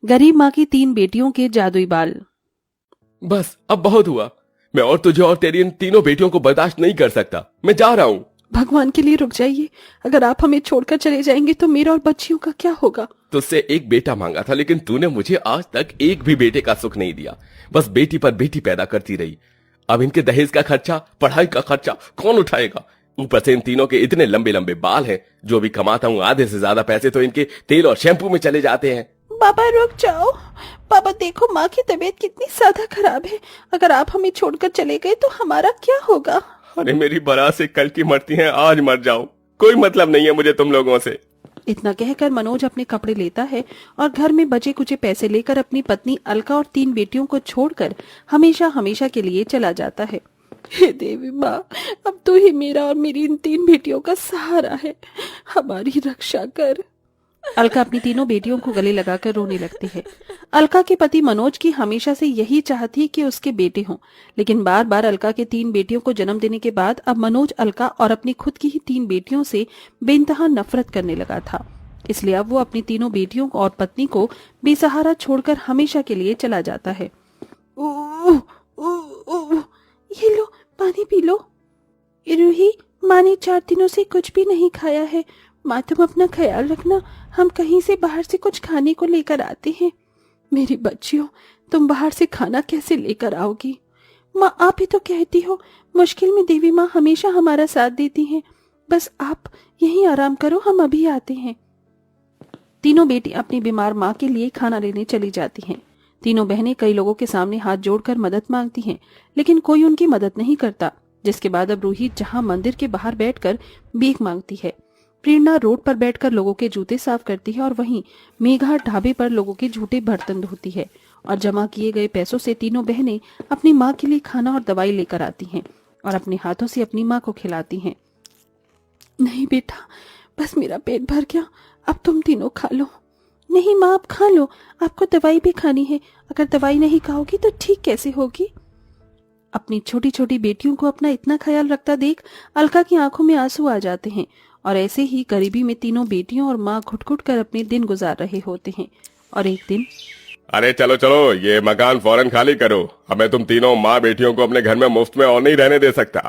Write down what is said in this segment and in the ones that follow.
गरीब माँ की 3 बेटियों के जादुई बाल। बस अब बहुत हुआ। मैं और तुझे और तेरी इन तीनों बेटियों को बर्दाश्त नहीं कर सकता। मैं जा रहा हूँ। भगवान के लिए रुक जाइए। अगर आप हमें छोड़कर चले जाएंगे तो मेरा और बच्चियों का क्या होगा? तुझसे एक बेटा मांगा था, लेकिन तूने मुझे आज तक एक भी बेटे का सुख नहीं दिया। बस बेटी पर बेटी पैदा करती रही। अब इनके दहेज का खर्चा, पढ़ाई का खर्चा कौन उठाएगा? ऊपर से इन तीनों के इतने लंबे लंबे बाल हैं। जो भी कमाता हूँ आधे से ज्यादा पैसे तो इनके तेल और शैम्पू में चले जाते हैं। पापा रुक जाओ। पापा देखो, माँ की तबीयत कितनी ज्यादा खराब है। अगर आप हमें छोड़कर चले गए तो हमारा क्या होगा? अरे मेरी बारात से कल की मरती हैं, आज मर जाओ। कोई मतलब नहीं है मुझे तुम लोगों से। इतना कहकर मनोज अपने कपड़े लेता है और घर में बचे कुचे पैसे लेकर अपनी पत्नी अलका और 3 बेटियों को छोड़कर हमेशा हमेशा के लिए चला जाता है। हे देवी माँ, अब तू ही मेरा और मेरी इन 3 बेटियों का सहारा है। हमारी रक्षा कर। अलका अपनी तीनों बेटियों को गले लगाकर रोने लगती है। अलका के पति मनोज की हमेशा से यही चाह थी कि उसके बेटे हों, लेकिन बार बार अलका के 3 बेटियों को जन्म देने के बाद अब मनोज अलका और अपनी खुद की ही 3 बेटियों से बेइंतहा नफरत करने लगा था। इसलिए अब वो अपनी तीनों बेटियों और पत्नी को बेसहारा छोड़कर हमेशा के लिए चला जाता है। ओह, ओह, ओह, ये लो पानी पी लो। रूही, माँ ने 4 दिनों से कुछ भी नहीं खाया है। माँ तुम अपना ख्याल रखना, हम कहीं से बाहर से कुछ खाने को लेकर आते हैं। मेरी बच्चियों, तुम बाहर से खाना कैसे लेकर आओगी? माँ आप ही तो कहती हो, मुश्किल में देवी माँ हमेशा हमारा साथ देती हैं। बस आप यहीं आराम करो, हम अभी आते हैं। तीनों बेटी अपनी बीमार माँ के लिए खाना लेने चली जाती हैं। तीनों बहनें कई लोगों के सामने हाथ जोड़कर मदद मांगती हैं, लेकिन कोई उनकी मदद नहीं करता। जिसके बाद अब रूही जहाँ मंदिर के बाहर बैठकर भीख मांगती है, प्रेरणा रोड पर बैठकर लोगों के जूते साफ करती है और वहीं मेघा ढाबे पर लोगों के झूठे बर्तन धोती है। और जमा किए गए पैसों से तीनों बहनें अपनी माँ के लिए खाना और दवाई लेकर आती हैं और अपने हाथों से अपनी माँ को खिलाती हैं। नहीं बेटा, बस मेरा पेट भर गया, अब तुम तीनों खा लो। नहीं माँ, आप खा लो, आपको दवाई भी खानी है। अगर दवाई नहीं खाओगी तो ठीक कैसे होगी? अपनी छोटी छोटी बेटियों को अपना इतना ख्याल रखता देख अलका की आंखों में आंसू आ जाते हैं। और ऐसे ही गरीबी में तीनों बेटियों और माँ घुट घुट कर अपने दिन गुजार रहे होते हैं। और एक दिन, अरे चलो चलो, ये मकान फौरन खाली करो। अब मैं तुम तीनों माँ बेटियों को अपने घर में मुफ्त में और नहीं रहने दे सकता।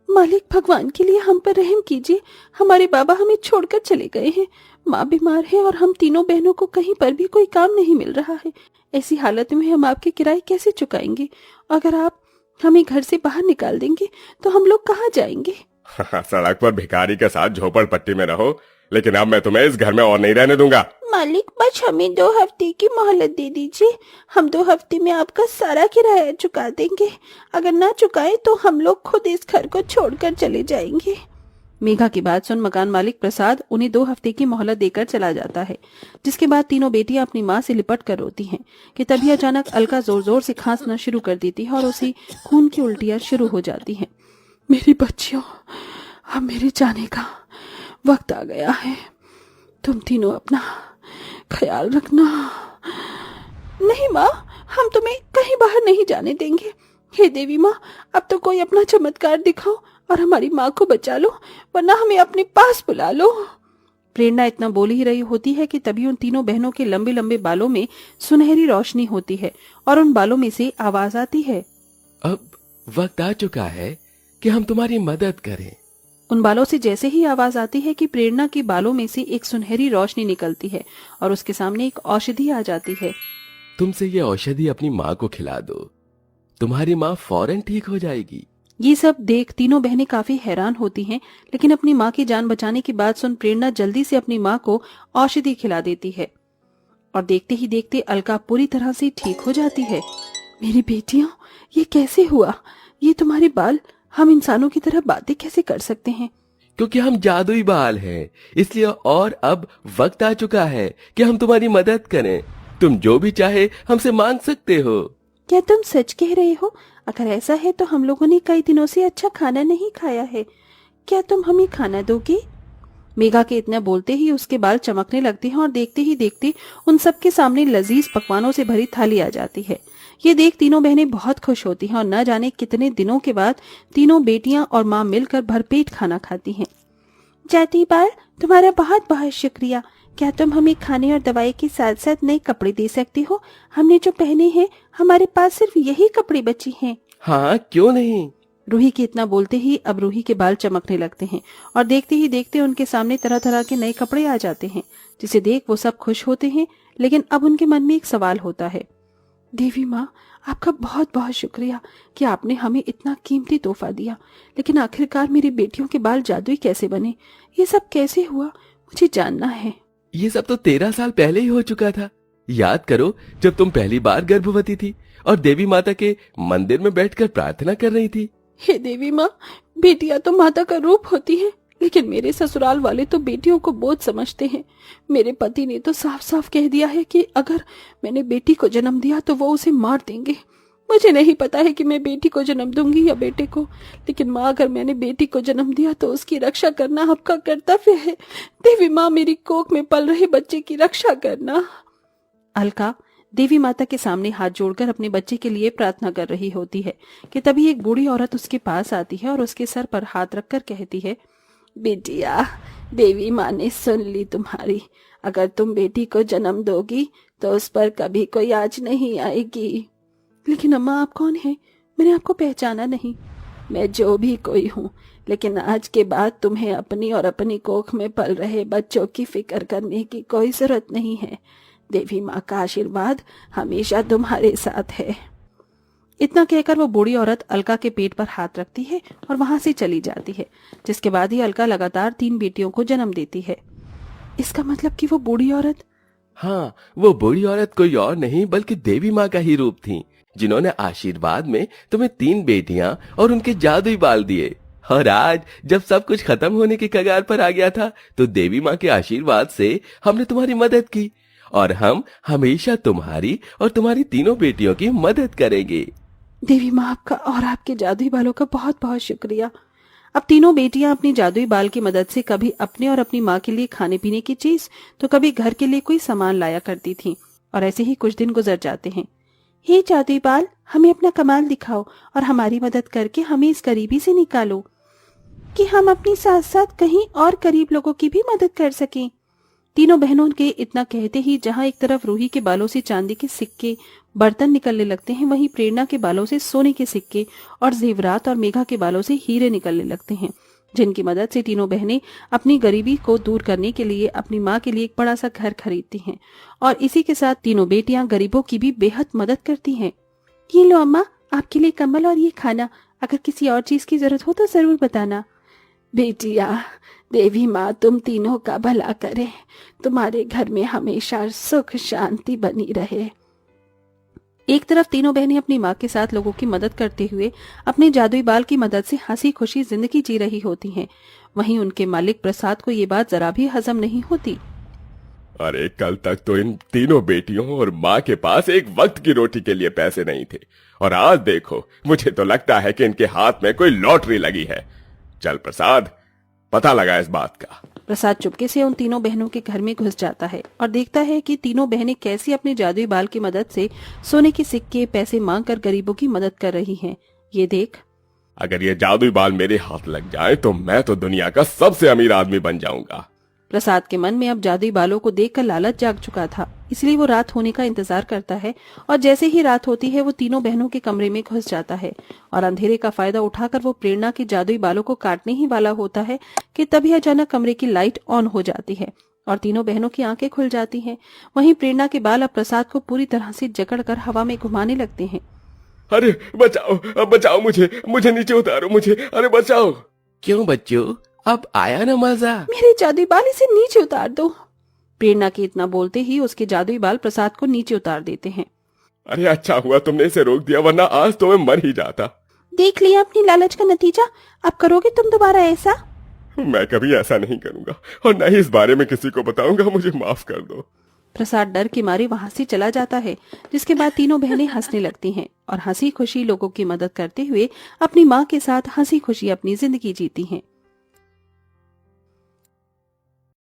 मालिक भगवान के लिए हम पर रहम कीजिए। हमारे बाबा हमें छोड़कर चले गए हैं। माँ बीमार है और हम तीनों बहनों को कहीं पर भी कोई काम नहीं मिल रहा है। ऐसी हालत में हम आपके किराए कैसे चुकाएंगे? अगर आप हमें घर से बाहर निकाल देंगे तो हम लोग कहाँ जाएंगे? सड़क पर भिखारी के साथ झोपड़पट्टी में रहो, लेकिन अब मैं तुम्हें इस घर में और नहीं रहने दूंगा। मालिक बस हमें 2 हफ्ते की मोहलत दे दीजिए। हम 2 हफ्ते में आपका सारा किराया चुका देंगे। अगर ना चुकाए तो हम लोग खुद इस घर को छोड़कर चले जाएंगे। मेघा की बात सुन मकान मालिक प्रसाद उन्हें 2 हफ्ते की मोहलत देकर चला जाता है। जिसके बाद तीनों बेटियां अपनी माँ से लिपट कर रोती हैं कि तभी अचानक अलका जोर जोर से खांसना शुरू कर देती है और उसे खून की उल्टियां शुरू हो जाती हैं। मेरी बच्चियों, अब मेरे जाने का वक्त आ गया है। तुम तीनों अपना ख्याल रखना। नहीं माँ, हम तुम्हें कहीं बाहर नहीं जाने देंगे। हे देवी माँ, अब तो कोई अपना चमत्कार दिखाओ और हमारी माँ को बचा लो, वरना हमें अपने पास बुला लो। प्रेरणा इतना बोल ही रही होती है कि तभी उन तीनों बहनों के लंबे लंबे बालों में सुनहरी रोशनी होती है और उन बालों में से आवाज आती है, अब वक्त आ चुका है कि हम तुम्हारी मदद करें। उन बालों से जैसे ही आवाज आती है कि प्रेरणा के बालों में से एक सुनहरी रोशनी निकलती है और उसके सामने एक औषधि आ जाती है। तुमसे ये औषधि अपनी माँ को खिला दो, तुम्हारी माँ फौरन ठीक हो जाएगी। ये सब देख तीनों बहनें काफी हैरान होती हैं, लेकिन अपनी माँ की जान बचाने की बात सुन प्रेरणा जल्दी से अपनी माँ को औषधि खिला देती है और देखते ही देखते अलका पूरी तरह से ठीक हो जाती है। मेरी बेटियों, ये कैसे हुआ? ये तुम्हारे बाल, हम इंसानों की तरह बातें कैसे कर सकते हैं? क्योंकि हम जादुई बाल हैं, इसलिए और अब वक्त आ चुका है कि हम तुम्हारी मदद करें। तुम जो भी चाहे हमसे मांग सकते हो। क्या तुम सच कह रहे हो? अगर ऐसा है तो हम लोगों ने कई दिनों से अच्छा खाना नहीं खाया है। क्या तुम हमें खाना दोगे? मेघा के इतना बोलते ही उसके बाल चमकने लगते हैं और देखते ही देखते उन सबके सामने लजीज पकवानों से भरी थाली आ जाती है। ये देख तीनों बहनें बहुत खुश होती हैं और न जाने कितने दिनों के बाद तीनों बेटियां और माँ मिलकर भरपेट खाना खाती हैं। जाती बाल, तुम्हारा बहुत बहुत शुक्रिया। क्या तुम हमें खाने और दवाई के साथ साथ नए कपड़े दे सकती हो? हमने जो पहने हैं हमारे पास सिर्फ यही कपड़े बचे हैं। हाँ, क्यों नहीं। रूही के इतना बोलते ही अब रूही के बाल चमकने लगते हैं और देखते ही देखते उनके सामने तरह तरह के नए कपड़े आ जाते हैं, जिसे देख वो सब खुश होते हैं। लेकिन अब उनके मन में एक सवाल होता है। देवी माँ, आपका बहुत बहुत शुक्रिया कि आपने हमें इतना कीमती तोहफा दिया, लेकिन आखिरकार मेरी बेटियों के बाल जादुई कैसे बने? ये सब कैसे हुआ? मुझे जानना है। ये सब तो 13 साल पहले ही हो चुका था। याद करो, जब तुम पहली बार गर्भवती थी और देवी माता के मंदिर में बैठकर प्रार्थना कर रही थी। हे देवी माँ, बेटियां तो माता का रूप होती है, लेकिन मेरे ससुराल वाले तो बेटियों को बोझ समझते हैं। मेरे पति ने तो साफ साफ कह दिया है कि अगर मैंने बेटी को जन्म दिया तो वो उसे मार देंगे। मुझे नहीं पता है कि मैं बेटी को जन्म दूंगी या बेटे को, लेकिन माँ, अगर मैंने बेटी को जन्म दिया तो उसकी रक्षा करना आपका कर्तव्य है। देवी माँ, मेरी कोख में पल रहे बच्चे की रक्षा करना। अलका देवी माता के सामने हाथ जोड़कर अपने बच्चे के लिए प्रार्थना कर रही होती है कि तभी एक बूढ़ी औरत उसके पास आती है और उसके सर पर हाथ रखकर कहती है, बेटिया, देवी माँ ने सुन ली तुम्हारी। अगर तुम बेटी को जन्म दोगी तो उस पर कभी कोई आँच नहीं आएगी। लेकिन अम्मा, आप कौन हैं? मैंने आपको पहचाना नहीं। मैं जो भी कोई हूँ, लेकिन आज के बाद तुम्हें अपनी और अपनी कोख में पल रहे बच्चों की फिक्र करने की कोई जरूरत नहीं है। देवी माँ का आशीर्वाद हमेशा तुम्हारे साथ है। इतना कहकर वो बूढ़ी औरत अलका के पेट पर हाथ रखती है और वहां से चली जाती है, जिसके बाद ही अलका लगातार 3 बेटियों को जन्म देती है। इसका मतलब कि वो बूढ़ी औरत? हाँ, वो बूढ़ी औरत कोई और नहीं बल्कि देवी माँ का ही रूप थी, जिन्होंने आशीर्वाद में तुम्हें 3 बेटियां और उनके जादुई बाल दिए। और आज जब सब कुछ खत्म होने की कगार पर आ गया था, तो देवी माँ के आशीर्वाद से हमने तुम्हारी मदद की और हम हमेशा तुम्हारी और तुम्हारी 3 बेटियों की मदद करेंगे। देवी माँ, आपका और आपके जादुई बालों का बहुत बहुत शुक्रिया। अब 3 बेटियां अपनी जादुई बाल की मदद से कभी अपने और अपनी माँ के लिए खाने पीने की चीज तो कभी घर के लिए कोई सामान लाया करती थीं, और ऐसे ही कुछ दिन गुजर जाते हैं। हे जादुई बाल, हमें अपना कमाल दिखाओ और हमारी मदद करके हमें इस गरीबी से निकालो कि हम अपनी साथ साथ कहीं और गरीब लोगों की भी मदद कर सकें। 3 बहनों के इतना कहते ही जहां एक तरफ रूही के बालों से चांदी के सिक्के बर्तन निकलने लगते हैं, वहीं प्रेरणा के बालों से सोने के सिक्के और जेवरात और मेघा के बालों से हीरे निकलने लगते हैं, जिनकी मदद से 3 बहनें अपनी गरीबी को दूर करने के लिए अपनी माँ के लिए एक बड़ा सा घर खरीदती हैं और इसी के साथ 3 बेटियां गरीबों की भी बेहद मदद करती हैं। ये लो अम्मा, आपके लिए कम्बल और ये खाना। अगर किसी और चीज की जरूरत हो तो जरूर बताना। बेटिया, देवी माँ तुम तीनों का भला करे, तुम्हारे घर में हमेशा सुख शांति बनी रहे। एक तरफ 3 बहनें अपनी माँ के साथ लोगों की मदद करते हुए अपने जादुई बाल की मदद से हंसी खुशी जिंदगी जी रही होती हैं, वहीं उनके मालिक प्रसाद को ये बात जरा भी हजम नहीं होती। अरे, कल तक तो इन 3 बेटियों और माँ के पास एक वक्त की रोटी के लिए पैसे नहीं थे, और आज देखो, मुझे तो लगता है कि इनके हाथ में कोई लॉटरी लगी है। चल प्रसाद, पता लगा इस बात का। प्रसाद चुपके से उन 3 बहनों के घर में घुस जाता है और देखता है कि 3 बहनें कैसे अपने जादुई बाल की मदद से सोने के सिक्के पैसे मांगकर गरीबों की मदद कर रही हैं। ये देख, अगर ये जादुई बाल मेरे हाथ लग जाए तो मैं तो दुनिया का सबसे अमीर आदमी बन जाऊंगा। प्रसाद के मन में अब जादुई बालों को देखकर लालच जाग चुका था, इसलिए वो रात होने का इंतजार करता है और जैसे ही रात होती है वो 3 बहनों के कमरे में घुस जाता है और अंधेरे का फायदा उठाकर वो प्रेरणा के जादुई बालों को काटने ही वाला होता है कि तभी अचानक कमरे की लाइट ऑन हो जाती है और 3 बहनों की आंखें खुल जाती हैं। वहीं प्रेरणा के बाल अब प्रसाद को पूरी तरह से जकड़कर हवा में घुमाने लगते हैं। अरे बचाओ, बचाओ, मुझे नीचे उतारो, मुझे, अरे बचाओ। क्यों बच्चों, अब आया ना मजा? मेरे जादुई बाल, इसे नीचे उतार दो। प्रेरणा के इतना बोलते ही उसके जादुई बाल प्रसाद को नीचे उतार देते हैं। अरे अच्छा हुआ तुमने इसे रोक दिया, वरना आज तो मैं मर ही जाता। देख लिया अपनी लालच का नतीजा। अब करोगे तुम दोबारा ऐसा? मैं कभी ऐसा नहीं करूंगा और न ही इस बारे में किसी को बताऊंगा, मुझे माफ कर दो। प्रसाद डर के मारे वहां से चला जाता है, जिसके बाद 3 बहनें हंसने लगती हैं और हंसी खुशी लोगों की मदद करते हुए अपनी माँ के साथ हंसी खुशी अपनी जिंदगी जीती हैं।